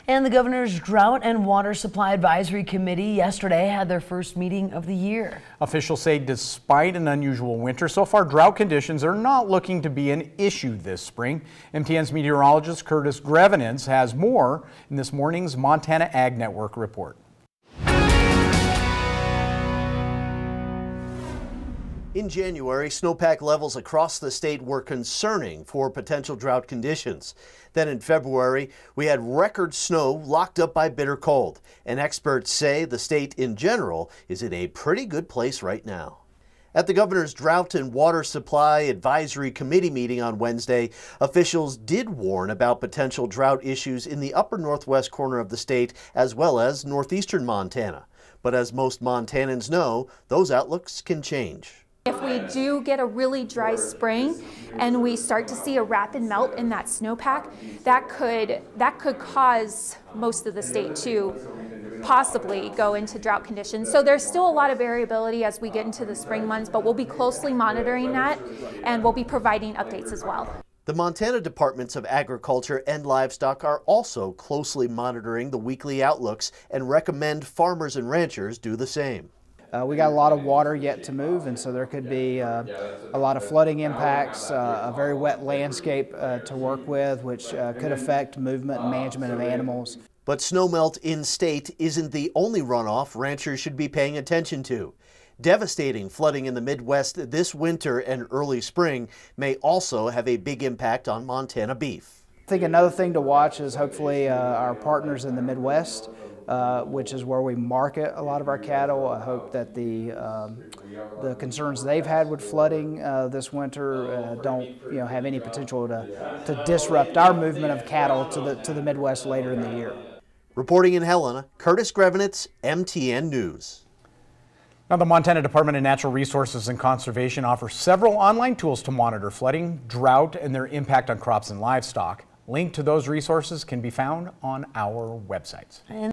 And the governor's Drought and Water Supply Advisory Committee yesterday had their first meeting of the year. Officials say despite an unusual winter, so far drought conditions are not looking to be an issue this spring. MTN's meteorologist Curtis Grevenitz has more in this morning's Montana Ag Network report. In January, snowpack levels across the state were concerning for potential drought conditions. Then in February, we had record snow locked up by bitter cold. And experts say the state in general is in a pretty good place right now. At the governor's Drought and Water Supply Advisory Committee meeting on Wednesday, officials did warn about potential drought issues in the upper northwest corner of the state as well as northeastern Montana. But as most Montanans know, those outlooks can change. If we do get a really dry spring and we start to see a rapid melt in that snowpack, that could cause most of the state to possibly go into drought conditions. So there's still a lot of variability as we get into the spring months, but we'll be closely monitoring that and we'll be providing updates as well. The Montana Departments of Agriculture and Livestock are also closely monitoring the weekly outlooks and recommend farmers and ranchers do the same. We got a lot of water yet to move, and so there could be a lot of flooding impacts, a very wet landscape to work with, which could affect movement and management of animals. But snowmelt in-state isn't the only runoff ranchers should be paying attention to. Devastating flooding in the Midwest this winter and early spring may also have a big impact on Montana beef. I think another thing to watch is hopefully our partners in the Midwest, which is where we market a lot of our cattle. I hope that the concerns they've had with flooding this winter don't have any potential to disrupt our movement of cattle to the Midwest later in the year. Reporting in Helena, Curtis Grevenitz, MTN News. Now, the Montana Department of Natural Resources and Conservation offers several online tools to monitor flooding, drought, and their impact on crops and livestock. Link to those resources can be found on our websites.